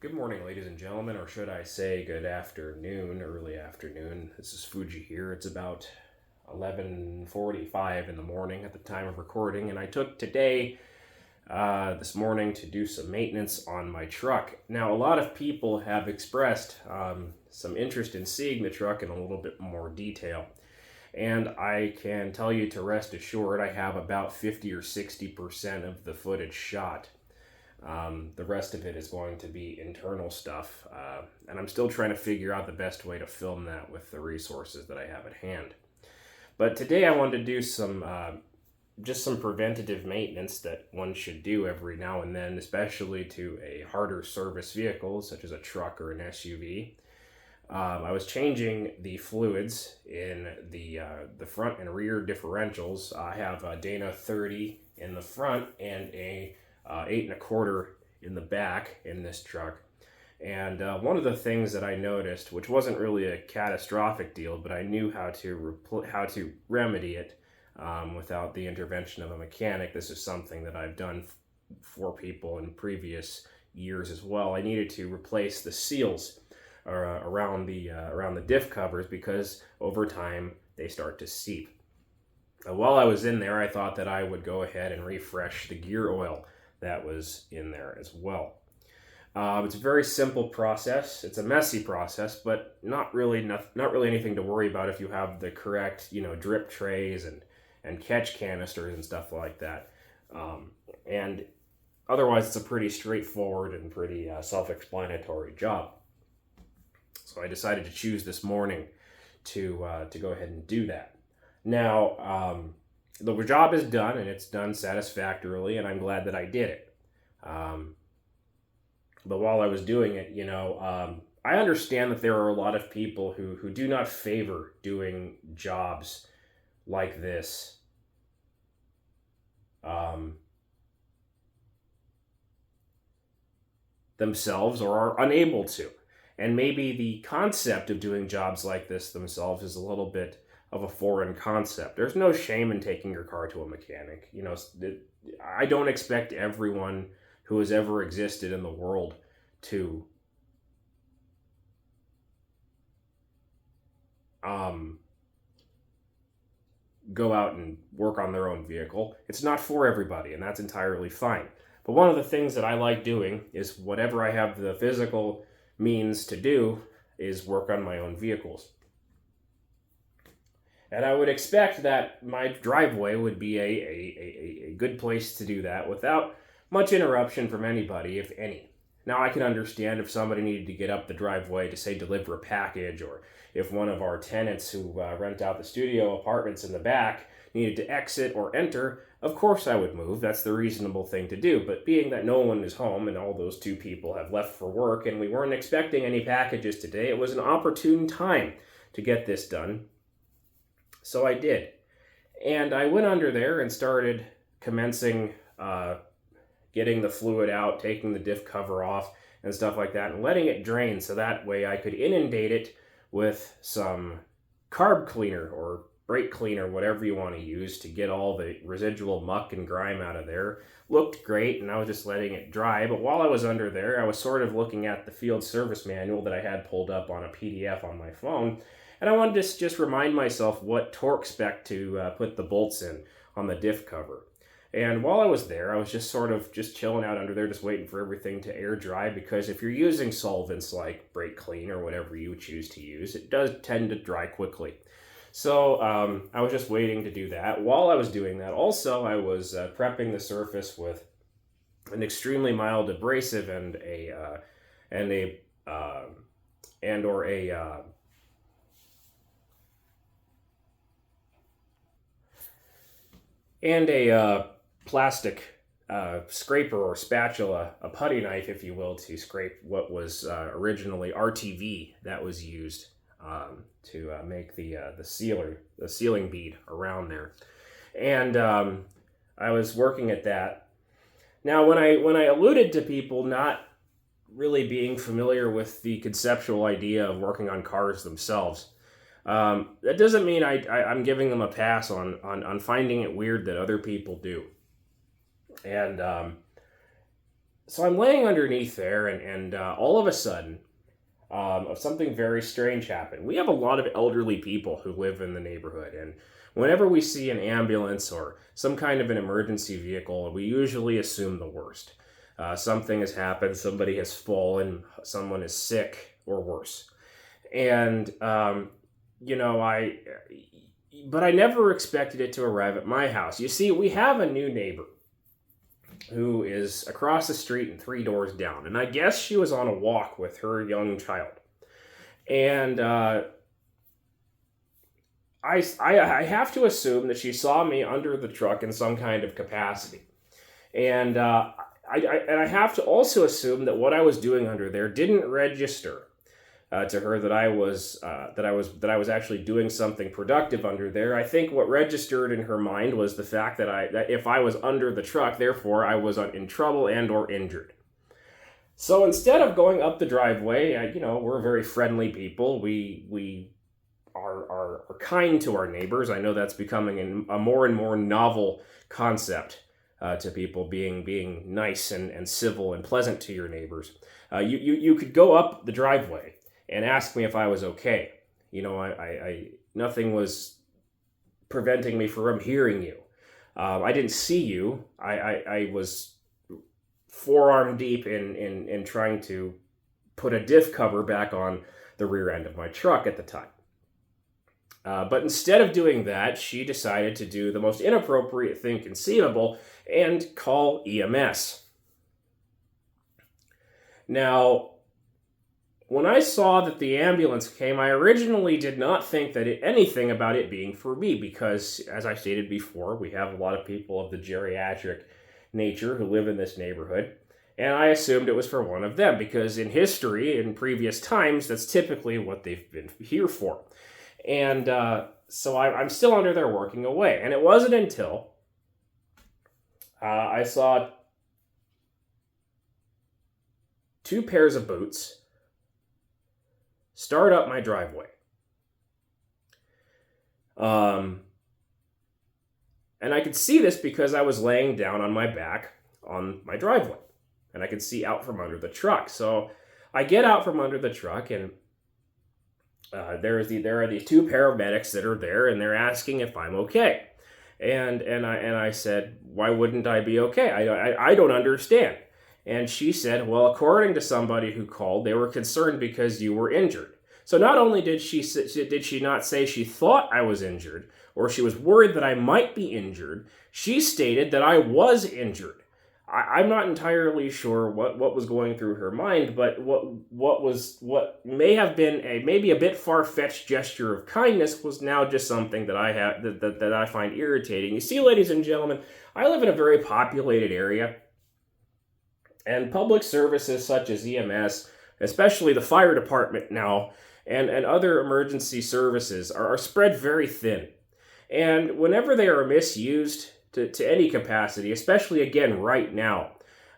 Good morning, ladies and gentlemen, or should I say good afternoon, early afternoon. This is Fuji here. It's about 11:45 in the morning at the time of recording, and I took today, this morning, to do some maintenance on my truck. Now, a lot of people have expressed some interest in seeing the truck in a little bit more detail, and I can tell you to rest assured I have about 50 or 60% of the footage shot. The rest of it is going to be internal stuff, and I'm still trying to figure out the best way to film that with the resources that I have at hand. But today I wanted to do just some preventative maintenance that one should do every now and then, especially to a harder service vehicle such as a truck or an SUV. I was changing the fluids in the front and rear differentials. I have a Dana 30 in the front and a 8 1/4 in the back in this truck. And one of the things that I noticed, which wasn't really a catastrophic deal, but I knew how to remedy it without the intervention of a mechanic. This is something that I've done for people in previous years as well. I needed to replace the seals around the diff covers because over time they start to seep. While I was in there, I thought that I would go ahead and refresh the gear oil that was in there as well. It's a very simple process. It's a messy process, but not really anything to worry about if you have the correct, drip trays and catch canisters and stuff like that. And otherwise, it's a pretty straightforward and pretty self-explanatory job. So I decided to choose this morning to go ahead and do that. Now, the job is done, and it's done satisfactorily, and I'm glad that I did it. But while I was doing it, I understand that there are a lot of people who do not favor doing jobs like this themselves or are unable to. And maybe the concept of doing jobs like this themselves is a little bit of a foreign concept. There's no shame in taking your car to a mechanic. I don't expect everyone who has ever existed in the world to go out and work on their own vehicle. It's not for everybody, and that's entirely fine. But one of the things that I like doing is whatever I have the physical means to do is work on my own vehicles. And I would expect that my driveway would be a good place to do that without much interruption from anybody, if any. Now, I can understand if somebody needed to get up the driveway to, say, deliver a package, or if one of our tenants who rent out the studio apartments in the back needed to exit or enter, of course I would move. That's the reasonable thing to do. But being that no one is home and all those two people have left for work and we weren't expecting any packages today, it was an opportune time to get this done. So I did. And I went under there and started commencing getting the fluid out, taking the diff cover off and stuff like that, and letting it drain so that way I could inundate it with some carb cleaner or brake cleaner, whatever you want to use, to get all the residual muck and grime out of there. Looked great, and I was just letting it dry. But while I was under there, I was sort of looking at the field service manual that I had pulled up on a PDF on my phone, and I wanted to just remind myself what torque spec to put the bolts in on the diff cover. And while I was there, I was just sort of just chilling out under there, just waiting for everything to air dry, because if you're using solvents like brake clean or whatever you choose to use, it does tend to dry quickly. So I was just waiting to do that. While I was doing that, also I was prepping the surface with an extremely mild abrasive and a plastic scraper or spatula, a putty knife, if you will, to scrape what was originally RTV that was used to make the sealing bead around there. And I was working at that. Now, when I alluded to people not really being familiar with the conceptual idea of working on cars themselves, that doesn't mean I'm giving them a pass on finding it weird that other people do. And So I'm laying underneath there, and all of a sudden, something very strange happened. We have a lot of elderly people who live in the neighborhood, and whenever we see an ambulance or some kind of an emergency vehicle, we usually assume the worst. Something has happened, somebody has fallen, someone is sick, or worse. And, but I never expected it to arrive at my house. You see, we have a new neighbor who is across the street and 3 doors down. And I guess she was on a walk with her young child. And I have to assume that she saw me under the truck in some kind of capacity. And I have to also assume that what I was doing under there didn't register to her that I was actually doing something productive under there. I think what registered in her mind was the fact that if I was under the truck, therefore I was in trouble and or injured. So instead of going up the driveway, we're very friendly people. We are kind to our neighbors. I know that's becoming a more and more novel concept to people, being nice and civil and pleasant to your neighbors. You could go up the driveway and ask me if I was okay. I nothing was preventing me from hearing you. I didn't see you. I was forearm deep in trying to put a diff cover back on the rear end of my truck at the time. But instead of doing that, she decided to do the most inappropriate thing conceivable and call EMS. Now, when I saw that the ambulance came, I originally did not think anything about it being for me because, as I stated before, we have a lot of people of the geriatric nature who live in this neighborhood, and I assumed it was for one of them because in history, in previous times, that's typically what they've been here for. And so I'm still under there working away, and it wasn't until I saw 2 pairs of boots start up my driveway. And I could see this because I was laying down on my back on my driveway. And I could see out from under the truck. So I get out from under the truck, and there are these 2 paramedics that are there, and they're asking if I'm okay. And I said, why wouldn't I be okay? I don't understand. And she said, well, according to somebody who called, they were concerned because you were injured. So not only did she not say she thought I was injured, or she was worried that I might be injured, she stated that I was injured. I'm not entirely sure what was going through her mind, but what may have been maybe a bit far-fetched gesture of kindness was now just something that I find irritating. You see, ladies and gentlemen, I live in a very populated area. And public services such as EMS, especially the fire department now, and other emergency services are spread very thin. And whenever they are misused to any capacity, especially again right now,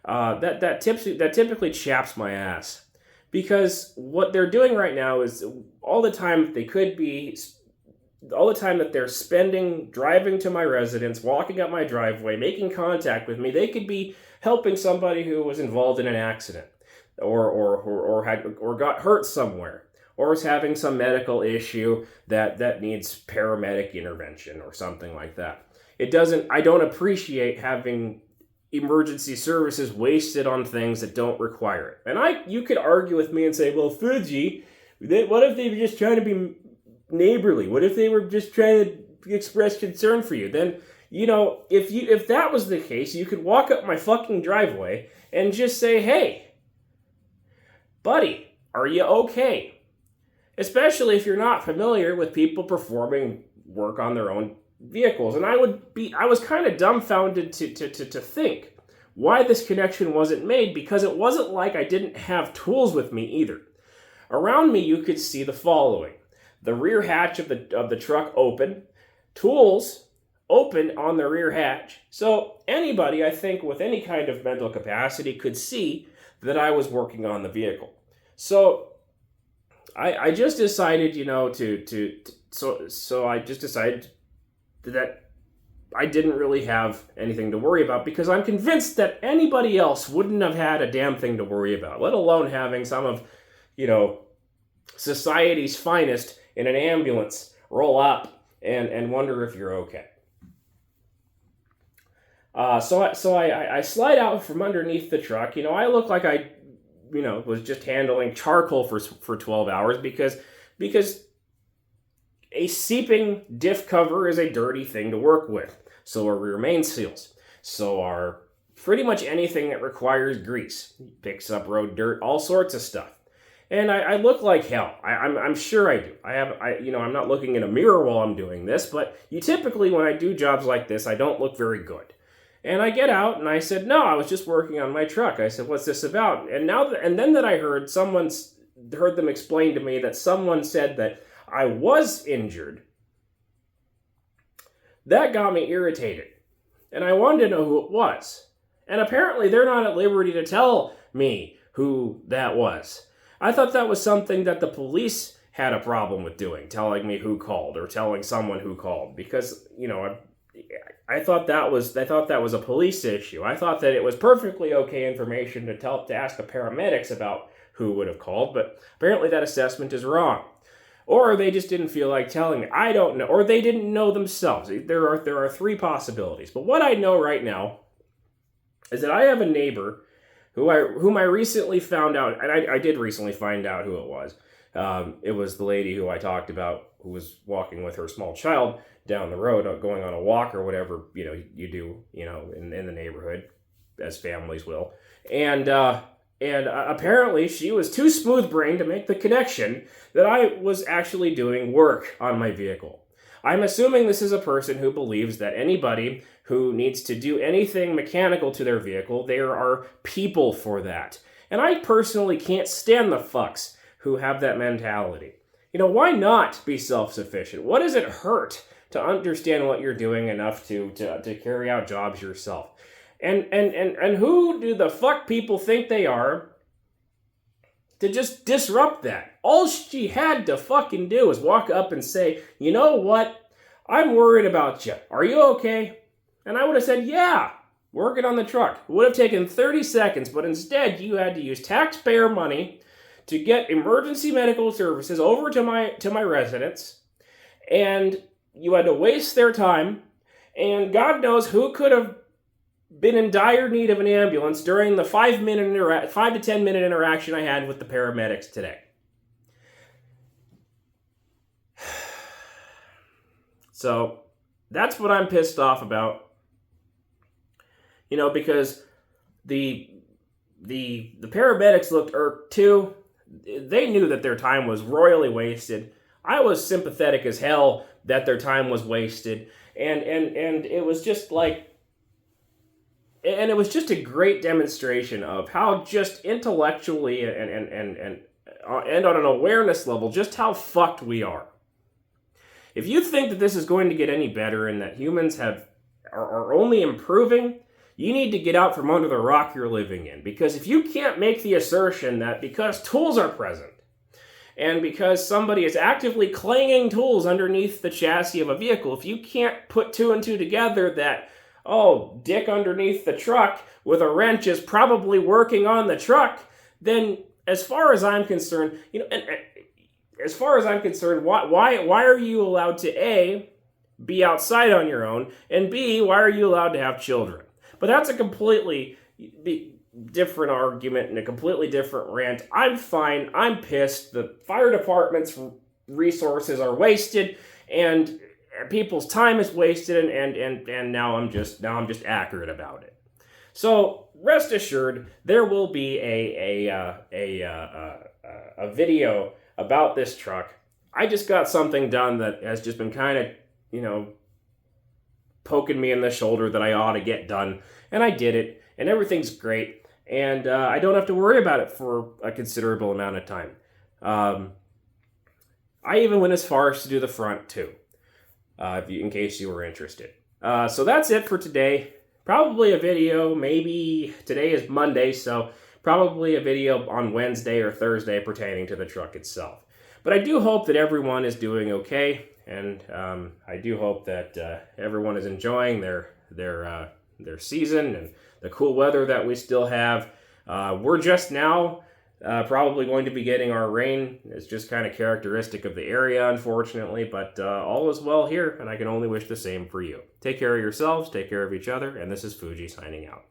that typically chaps my ass. Because what they're doing right now is all the time that they're spending driving to my residence, walking up my driveway, making contact with me, they could be helping somebody who was involved in an accident or got hurt somewhere or is having some medical issue that needs paramedic intervention or something like that. I don't appreciate having emergency services wasted on things that don't require it. And you could argue with me and say, well, Fuji, what if they were just trying to be neighborly? What if they were just trying to express concern for you? Then, if that was the case, you could walk up my fucking driveway and just say, hey, buddy, are you okay? Especially if you're not familiar with people performing work on their own vehicles. And I was kind of dumbfounded to think why this connection wasn't made, because it wasn't like I didn't have tools with me either. Around me, you could see the following: the rear hatch of the truck open, tools open on the rear hatch. So anybody, I think, with any kind of mental capacity could see that I was working on the vehicle. So I just decided, so I just decided that I didn't really have anything to worry about because I'm convinced that anybody else wouldn't have had a damn thing to worry about, let alone having some of, society's finest in an ambulance roll up and wonder if you're okay. So I slide out from underneath the truck. I look like I, was just handling charcoal for 12 hours because a seeping diff cover is a dirty thing to work with. So are rear main seals. So are pretty much anything that requires grease. Picks up road dirt, all sorts of stuff. And I look like hell. I'm sure I do. I'm not looking in a mirror while I'm doing this, but typically when I do jobs like this, I don't look very good. And I get out and I said, no, I was just working on my truck. I said, what's this about? And then I heard them explain to me that someone said that I was injured. That got me irritated. And I wanted to know who it was. And apparently they're not at liberty to tell me who that was. I thought that was something that the police had a problem with doing, telling me who called or telling someone who called, because, I thought that was a police issue. I thought that it was perfectly okay information to ask the paramedics about who would have called, but apparently that assessment is wrong. Or they just didn't feel like telling me. I don't know. Or they didn't know themselves. There are three possibilities. But what I know right now is that I have a neighbor whom I recently found out, and I did recently find out who it was. It was the lady who I talked about, who was walking with her small child down the road, going on a walk or whatever, you do, in the neighborhood, as families will. And apparently she was too smooth-brained to make the connection that I was actually doing work on my vehicle. I'm assuming this is a person who believes that anybody who needs to do anything mechanical to their vehicle, there are people for that. And I personally can't stand the fucks who have that mentality. Why not be self-sufficient? What does it hurt to understand what you're doing enough to carry out jobs yourself? And who do the fuck people think they are to just disrupt that? All she had to fucking do was walk up and say, you know what? I'm worried about you. Are you okay? And I would have said, yeah, working on the truck. It would have taken 30 seconds, but instead you had to use taxpayer money to get emergency medical services over to my residence, and you had to waste their time, and God knows who could have been in dire need of an ambulance during the 5 to 10 minute interaction I had with the paramedics today. So that's what I'm pissed off about. Because the paramedics looked irked too. They knew that their time was royally wasted. I was sympathetic as hell that their time was wasted. And it was just like, and it was just a great demonstration of how just intellectually and on an awareness level, just how fucked we are. If you think that this is going to get any better and that humans are only improving, you need to get out from under the rock you're living in. Because if you can't make the assertion that because tools are present, and because somebody is actively clanging tools underneath the chassis of a vehicle, if you can't put two and two together that, dick underneath the truck with a wrench is probably working on the truck, then as far as I'm concerned, why are you allowed to A, be outside on your own, and B, why are you allowed to have children? But that's a completely different argument and a completely different rant. I'm fine. I'm pissed. The fire department's resources are wasted, and people's time is wasted, and now I'm just accurate about it. So rest assured, there will be a video about this truck. I just got something done that has just been kind of, poking me in the shoulder that I ought to get done, and I did it, and everything's great, and I don't have to worry about it for a considerable amount of time. I even went as far as to do the front too, in case you were interested. So that's it for today. Probably a video, maybe today is Monday, so probably a video on Wednesday or Thursday pertaining to the truck itself. But I do hope that everyone is doing okay, and I do hope that everyone is enjoying their season and the cool weather that we still have. We're just now probably going to be getting our rain. It's just kind of characteristic of the area, unfortunately, but all is well here, and I can only wish the same for you. Take care of yourselves, take care of each other, and this is Fuji signing out.